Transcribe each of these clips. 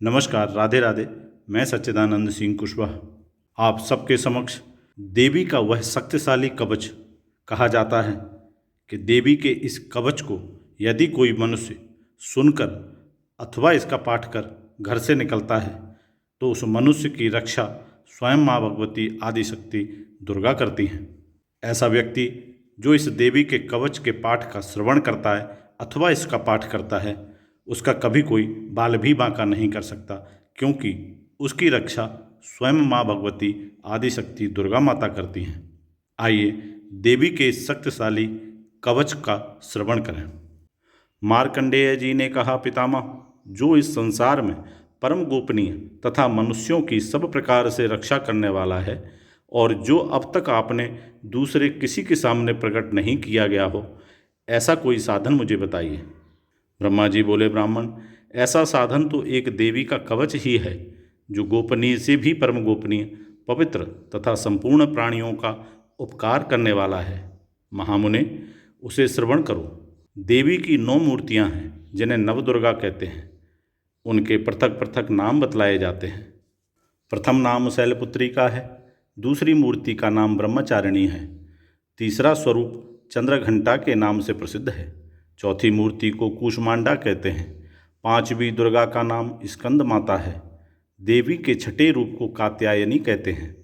नमस्कार, राधे राधे। मैं सच्चिदानंद सिंह कुशवाहा आप सबके समक्ष देवी का वह शक्तिशाली कवच कहा जाता है कि देवी के इस कवच को यदि कोई मनुष्य सुनकर अथवा इसका पाठ कर घर से निकलता है तो उस मनुष्य की रक्षा स्वयं माँ भगवती आदि शक्ति दुर्गा करती हैं। ऐसा व्यक्ति जो इस देवी के कवच के पाठ का श्रवण करता है अथवा इसका पाठ करता है उसका कभी कोई बाल भी बांका नहीं कर सकता, क्योंकि उसकी रक्षा स्वयं माँ भगवती आदि शक्ति दुर्गा माता करती हैं। आइए देवी के इस शक्तिशाली कवच का श्रवण करें। मार्कंडेय जी ने कहा, पितामह, जो इस संसार में परम गोपनीय तथा मनुष्यों की सब प्रकार से रक्षा करने वाला है और जो अब तक आपने दूसरे किसी के सामने प्रकट नहीं किया गया हो, ऐसा कोई साधन मुझे बताइए। ब्रह्मा जी बोले, ब्राह्मण, ऐसा साधन तो एक देवी का कवच ही है जो गोपनीय से भी परम गोपनीय, पवित्र तथा संपूर्ण प्राणियों का उपकार करने वाला है। महामुने, उसे श्रवण करो। देवी की 9 मूर्तियां हैं जिन्हें नवदुर्गा कहते हैं। उनके पृथक पृथक नाम बतलाए जाते हैं। प्रथम नाम शैलपुत्री का है, दूसरी मूर्ति का नाम ब्रह्मचारिणी है, तीसरा स्वरूप चंद्रघंटा के नाम से प्रसिद्ध है, चौथी मूर्ति को कूष्मांडा कहते हैं, पांचवी दुर्गा का नाम स्कंद माता है, देवी के छठे रूप को कात्यायनी कहते हैं,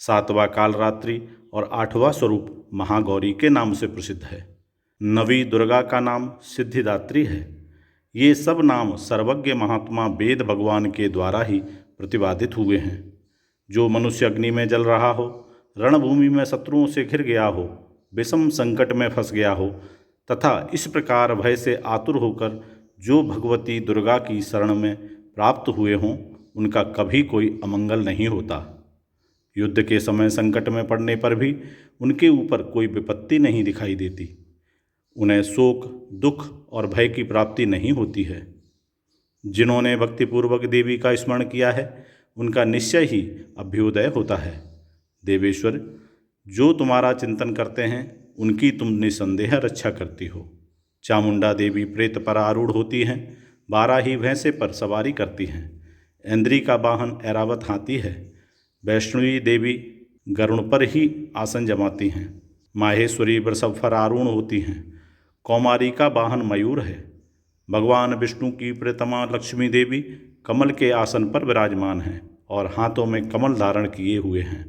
सातवां कालरात्रि और आठवां स्वरूप महागौरी के नाम से प्रसिद्ध है, नवी दुर्गा का नाम सिद्धिदात्री है। ये सब नाम सर्वज्ञ महात्मा वेद भगवान के द्वारा ही प्रतिपादित हुए हैं। जो मनुष्य अग्नि में जल रहा हो, रणभूमि में शत्रुओं से घिर गया हो, विषम संकट में फंस गया हो तथा इस प्रकार भय से आतुर होकर जो भगवती दुर्गा की शरण में प्राप्त हुए हों, उनका कभी कोई अमंगल नहीं होता। युद्ध के समय संकट में पड़ने पर भी उनके ऊपर कोई विपत्ति नहीं दिखाई देती। उन्हें शोक, दुख और भय की प्राप्ति नहीं होती है। जिन्होंने भक्तिपूर्वक देवी का स्मरण किया है उनका निश्चय ही अभ्युदय होता है। देवेश्वर, जो तुम्हारा चिंतन करते हैं उनकी तुम निसंदेह रक्षा करती हो। चामुंडा देवी प्रेत पर आरूढ़ होती हैं, 12 ही भैंसे पर सवारी करती हैं। ऐन्द्री का वाहन ऐरावत हाथी है। वैष्णवी देवी गरुण पर ही आसन जमाती हैं। माहेश्वरी वृषभ पर आरूढ़ होती हैं। कौमारी का वाहन मयूर है। भगवान विष्णु की प्रियतमा लक्ष्मी देवी कमल के आसन पर विराजमान हैं और हाथों में कमल धारण किए हुए हैं।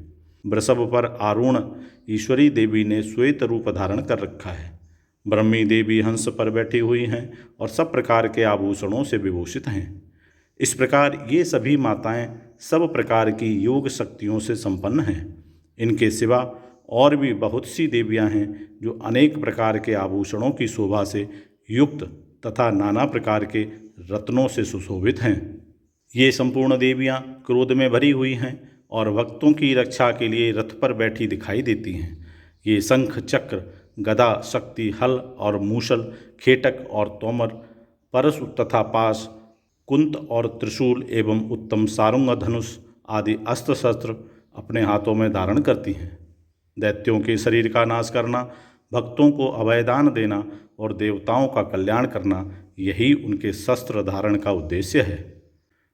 वृषभ पर आरूढ़ ईश्वरी देवी ने श्वेत रूप धारण कर रखा है। ब्रह्मी देवी हंस पर बैठी हुई हैं और सब प्रकार के आभूषणों से विभूषित हैं। इस प्रकार ये सभी माताएं सब प्रकार की योग शक्तियों से संपन्न हैं। इनके सिवा और भी बहुत सी देवियां हैं जो अनेक प्रकार के आभूषणों की शोभा से युक्त तथा नाना प्रकार के रत्नों से सुशोभित हैं। ये संपूर्ण देवियां क्रोध में भरी हुई हैं और भक्तों की रक्षा के लिए रथ पर बैठी दिखाई देती हैं। ये शंख, चक्र, गदा, शक्ति, हल और मूसल, खेटक और तोमर, परशु तथा पाश, कुंत और त्रिशूल एवं उत्तम सारुंग, धनुष आदि अस्त्र शस्त्र अपने हाथों में धारण करती हैं। दैत्यों के शरीर का नाश करना, भक्तों को अभयदान देना और देवताओं का कल्याण करना, यही उनके शस्त्र धारण का उद्देश्य है।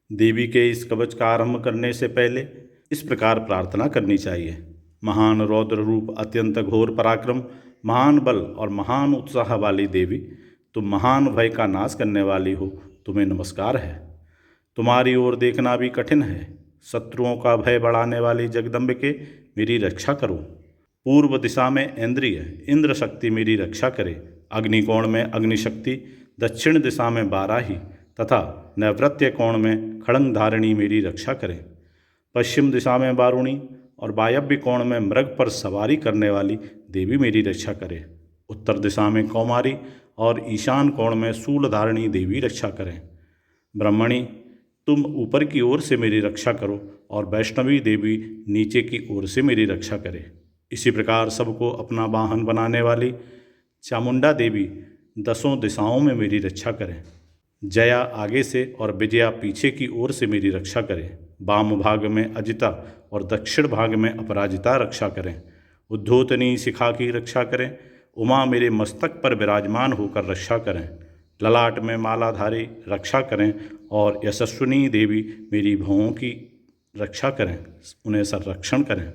देवी के इस कवच का आरंभ करने से पहले इस प्रकार प्रार्थना करनी चाहिए। महान रौद्र रूप, अत्यंत घोर पराक्रम, महान बल और महान उत्साह वाली देवी, तुम महान भय का नाश करने वाली हो, तुम्हें नमस्कार है। तुम्हारी ओर देखना भी कठिन है। शत्रुओं का भय बढ़ाने वाली जगदम्बिके, मेरी रक्षा करो। पूर्व दिशा में ऐन्द्रिय इंद्र शक्ति मेरी रक्षा करे। अग्निकोण में अग्निशक्ति, दक्षिण दिशा में बाराही तथा नैवृत्य कोण में खड़ंग धारिणी मेरी रक्षा करें। पश्चिम दिशा में वारुणी और वायव्य कोण में मृग पर सवारी करने वाली देवी मेरी रक्षा करे। उत्तर दिशा में कौमारी और ईशान कोण में शूलधारिणी देवी रक्षा करें। ब्रह्मणी, तुम ऊपर की ओर से मेरी रक्षा करो और वैष्णवी देवी नीचे की ओर से मेरी रक्षा करे। इसी प्रकार सबको अपना वाहन बनाने वाली चामुंडा देवी 10 दिशाओं में मेरी रक्षा करें। जया आगे से और विजया पीछे की ओर से मेरी रक्षा करें। वाम भाग में अजिता और दक्षिण भाग में अपराजिता रक्षा करें। उद्धोतनी शिखा की रक्षा करें। उमा मेरे मस्तक पर विराजमान होकर रक्षा करें। ललाट में मालाधारी रक्षा करें और यशस्विनी देवी मेरी भवों की रक्षा करें, उन्हें संरक्षण करें।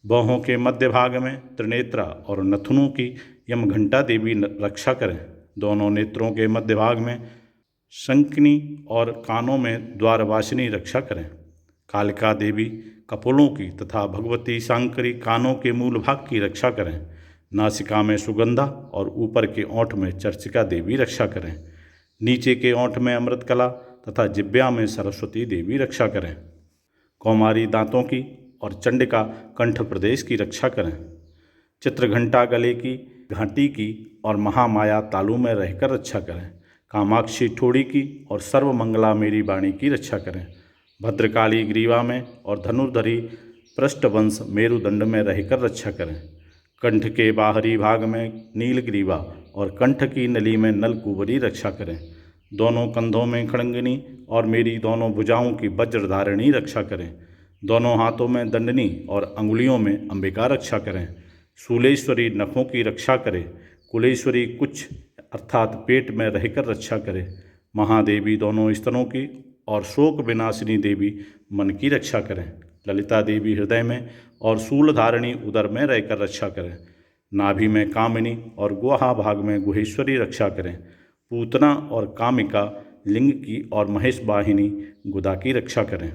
बाहों के मध्य भाग में त्रिनेत्रा और नथुनों की यमघंटा देवी रक्षा करें। दोनों नेत्रों के मध्य भाग में शंकिनी और कानों में द्वारवासिनी रक्षा करें। कालिका देवी कपोलों की तथा भगवती शांकरी कानों के मूल भाग की रक्षा करें। नासिका में सुगंधा और ऊपर के ओंठ में चर्चिका देवी रक्षा करें। नीचे के ओंठ में अमृतकला तथा जिब्या में सरस्वती देवी रक्षा करें। कौमारी दांतों की और चंडिका कंठ प्रदेश की रक्षा करें। चित्रघंटा गले की, घाटी की और महामाया तालु में रहकर रक्षा करें। कामाक्षी ठोड़ी की और सर्वमंगला मेरी वाणी की रक्षा करें। भद्रकाली ग्रीवा में और धनुर्धरी पृष्ठवंश मेरुदंड में रहकर रक्षा करें। कंठ के बाहरी भाग में नीलग्रीवा और कंठ की नली में नलकुबरी रक्षा करें। दोनों कंधों में खड़ंगिनी और मेरी दोनों भुजाओं की वज्रधारिणी रक्षा करें। दोनों हाथों में दंडनी और अंगुलियों में अंबिका रक्षा करें। शूलेश्वरी नखों की रक्षा करे। कुलेश्वरी कुछ अर्थात पेट में रहकर रक्षा करे। महादेवी दोनों स्तनों की और शोक विनाशिनी देवी मन की रक्षा करें। ललिता देवी हृदय में और शूलधारिणी उदर में रहकर रक्षा करें। नाभि में कामिनी और गुहा भाग में गुहेश्वरी रक्षा करें। पूतना और कामिका लिंग की और महेश वाहिनी गुदा की रक्षा करें।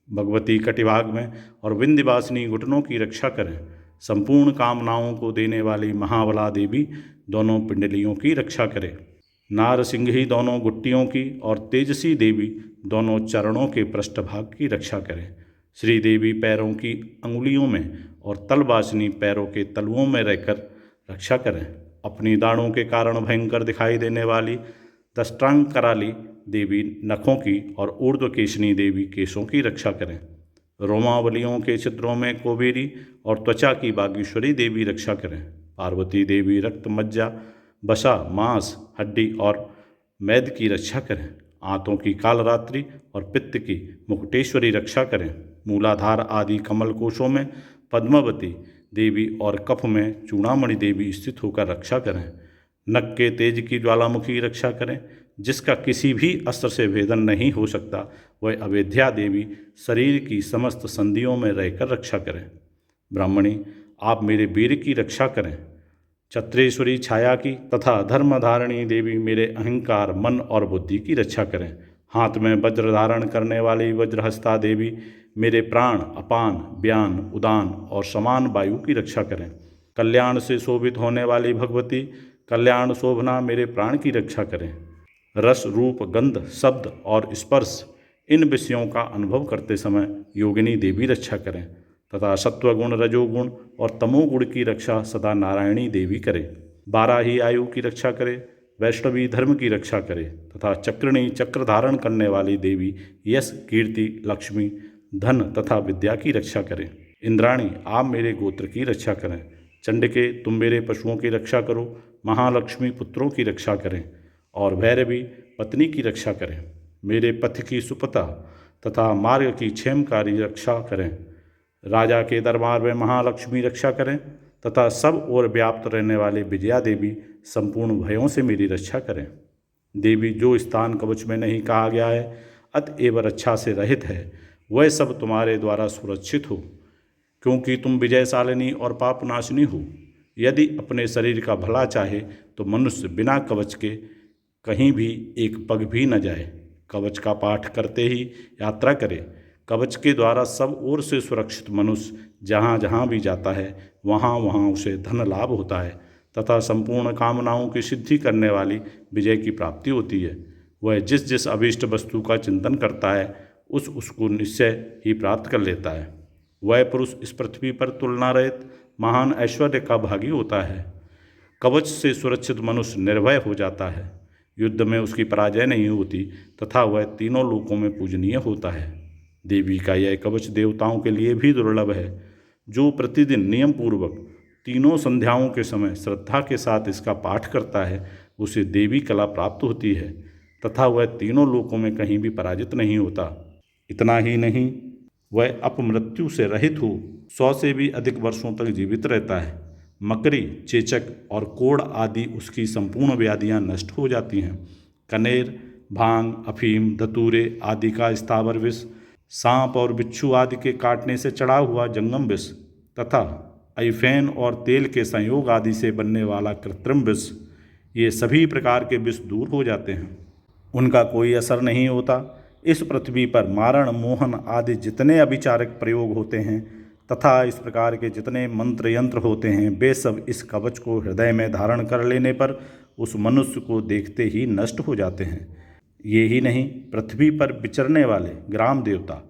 भगवती कटिभाग में और विंध्यवासिनी घुटनों की रक्षा करें। संपूर्ण कामनाओं को देने वाली महाबला देवी दोनों पिंडलियों की रक्षा करें। नारसिंही दोनों गुट्टियों की और तेजसी देवी दोनों चरणों के पृष्ठभाग की रक्षा करें। श्रीदेवी पैरों की अंगुलियों में और तलवासिनी पैरों के तलुओं में रहकर रक्षा करें। अपनी दाढ़ों के कारण भयंकर दिखाई देने वाली दष्टांकराली देवी नखों की और ऊर्ध्वकेशनी देवी केशों की रक्षा करें। रोमावलियों के छिद्रों में कोबेरी और त्वचा की बागेश्वरी देवी रक्षा करें। पार्वती देवी रक्त, मज्जा, बसा, मांस, हड्डी और मैद की रक्षा करें। आंतों की कालरात्रि और पित्त की मुकुटेश्वरी रक्षा करें। मूलाधार आदि कमल कोशों में पद्मावती देवी और कफ में चूड़ामणि देवी स्थित होकर रक्षा करें। नक के तेज की ज्वालामुखी रक्षा करें, जिसका किसी भी अस्त्र से भेदन नहीं हो सकता। वह अवेद्या देवी शरीर की समस्त संधियों में रहकर रक्षा करें। ब्राह्मणी, आप मेरे वीर की रक्षा करें। छत्रेश्वरी छाया की तथा धर्मधारिणी देवी मेरे अहंकार, मन और बुद्धि की रक्षा करें। हाथ में वज्र धारण करने वाली वज्रहस्ता देवी मेरे प्राण, अपान, व्यान, उदान और समान वायु की रक्षा करें। कल्याण से शोभित होने वाली भगवती कल्याण शोभना मेरे प्राण की रक्षा करें। रस, रूप, गंध, शब्द और स्पर्श इन विषयों का अनुभव करते समय योगिनी देवी रक्षा करें तथा सत्वगुण, रजोगुण और तमोगुण की रक्षा सदा नारायणी देवी करे। 12 ही आयु की रक्षा करे, वैष्णवी धर्म की रक्षा करे तथा चक्रिणी चक्र धारण करने वाली देवी यश, कीर्ति, लक्ष्मी, धन तथा विद्या की रक्षा करें। इंद्राणी, आप मेरे गोत्र की रक्षा करें। चंडिके, तुम मेरे पशुओं की रक्षा करो। महालक्ष्मी, पुत्रों की रक्षा करें और भैरवी, पत्नी की रक्षा करें। मेरे पथ की सुपता तथा मार्ग की क्षेमकारी रक्षा करें। राजा के दरबार में महालक्ष्मी रक्षा करें तथा सब ओर व्याप्त रहने वाली विजया देवी संपूर्ण भयों से मेरी रक्षा करें। देवी, जो स्थान कवच में नहीं कहा गया है अतएव रक्षा से रहित है, वह सब तुम्हारे द्वारा सुरक्षित हो, क्योंकि तुम विजयशालिनी और पापनाशिनी हो। यदि अपने शरीर का भला चाहे तो मनुष्य बिना कवच के कहीं भी एक पग भी न जाए। कवच का पाठ करते ही यात्रा करे। कवच के द्वारा सब ओर से सुरक्षित मनुष्य जहाँ जहाँ भी जाता है वहाँ वहाँ उसे धन लाभ होता है तथा संपूर्ण कामनाओं की सिद्धि करने वाली विजय की प्राप्ति होती है। वह जिस जिस अभीष्ट वस्तु का चिंतन करता है उसको निश्चय ही प्राप्त कर लेता है। वह पुरुष इस पृथ्वी पर तुलना रहित महान ऐश्वर्य का भागी होता है। कवच से सुरक्षित मनुष्य निर्भय हो जाता है। युद्ध में उसकी पराजय नहीं होती तथा वह तीनों लोकों में पूजनीय होता है। देवी का यह कवच देवताओं के लिए भी दुर्लभ है। जो प्रतिदिन नियम पूर्वक तीनों संध्याओं के समय श्रद्धा के साथ इसका पाठ करता है उसे देवी कला प्राप्त होती है तथा वह तीनों लोकों में कहीं भी पराजित नहीं होता। इतना ही नहीं, वह अपमृत्यु से रहित हो 100 से भी अधिक वर्षों तक जीवित रहता है। मकड़ी, चेचक और कोढ़ आदि उसकी संपूर्ण व्याधियां नष्ट हो जाती हैं। कनेर, भांग, अफीम, धतूरे आदि का स्थावर विष, सांप और बिच्छू आदि के काटने से चढ़ा हुआ जंगम विष तथा अइफेन और तेल के संयोग आदि से बनने वाला कृत्रिम विष, ये सभी प्रकार के विष दूर हो जाते हैं, उनका कोई असर नहीं होता। इस पृथ्वी पर मारण, मोहन आदि जितने अभिचारक प्रयोग होते हैं तथा इस प्रकार के जितने मंत्र यंत्र होते हैं, वे सब इस कवच को हृदय में धारण कर लेने पर उस मनुष्य को देखते ही नष्ट हो जाते हैं। ये ही नहीं, पृथ्वी पर विचरने वाले ग्राम देवता,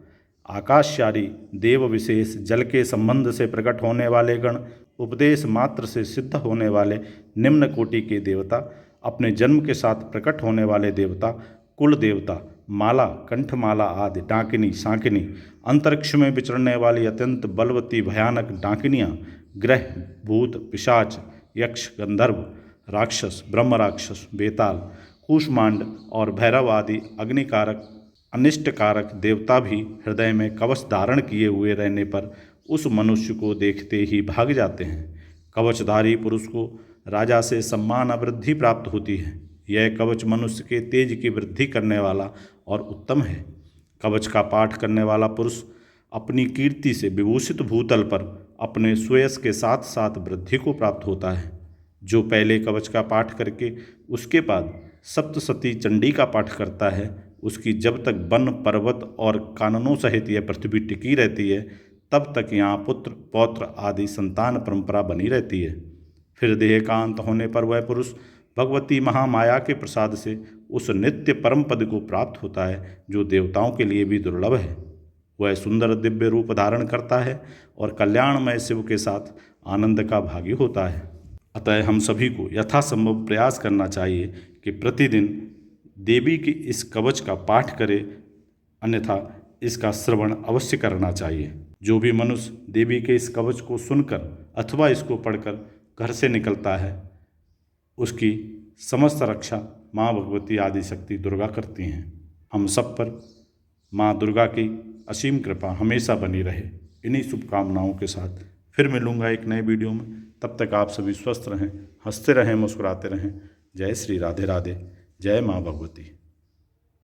आकाशचारी देव विशेष, जल के संबंध से प्रकट होने वाले गण, उपदेश मात्र से सिद्ध होने वाले निम्न कोटि के देवता, अपने जन्म के साथ प्रकट होने वाले देवता, कुल देवता, माला, कंठमाला आदि डाकिनी, सांकिनी, अंतरिक्ष में विचरने वाली अत्यंत बलवती भयानक डाकिनियाँ, ग्रह, भूत, पिशाच, यक्ष, गंधर्व, राक्षस, ब्रह्म राक्षस, बेताल, कूष्मांड और भैरव आदि अग्निकारक, अनिष्टकारक देवता भी हृदय में कवच धारण किए हुए रहने पर उस मनुष्य को देखते ही भाग जाते हैं। कवचधारी पुरुष को राजा से सम्मान वृद्धि प्राप्त होती है। यह कवच मनुष्य के तेज की वृद्धि करने वाला और उत्तम है। कवच का पाठ करने वाला पुरुष अपनी कीर्ति से विभूषित भूतल पर अपने श्रेयस के साथ साथ वृद्धि को प्राप्त होता है। जो पहले कवच का पाठ करके उसके बाद सप्तसती चंडी का पाठ करता है, उसकी जब तक वन, पर्वत और काननों सहित यह पृथ्वी टिकी रहती है, तब तक यहाँ पुत्र, पौत्र आदि संतान परंपरा बनी रहती है। फिर देह का अंत होने पर वह पुरुष भगवती महामाया के प्रसाद से उस नित्य परम पद को प्राप्त होता है, जो देवताओं के लिए भी दुर्लभ है। वह सुंदर दिव्य रूप धारण करता है और कल्याणमय शिव के साथ आनंद का भागी होता है। अतः हम सभी को यथासंभव प्रयास करना चाहिए कि प्रतिदिन देवी के इस कवच का पाठ करें, अन्यथा इसका श्रवण अवश्य करना चाहिए। जो भी मनुष्य देवी के इस कवच को सुनकर अथवा इसको पढ़कर घर से निकलता है, उसकी समस्त रक्षा माँ भगवती आदि शक्ति दुर्गा करती हैं। हम सब पर माँ दुर्गा की असीम कृपा हमेशा बनी रहे। इन्हीं शुभकामनाओं के साथ फिर मिलूँगा एक नए वीडियो में। तब तक आप सभी स्वस्थ रहें, हंसते रहें, मुस्कुराते रहें। जय श्री राधे राधे। जय माँ भगवती।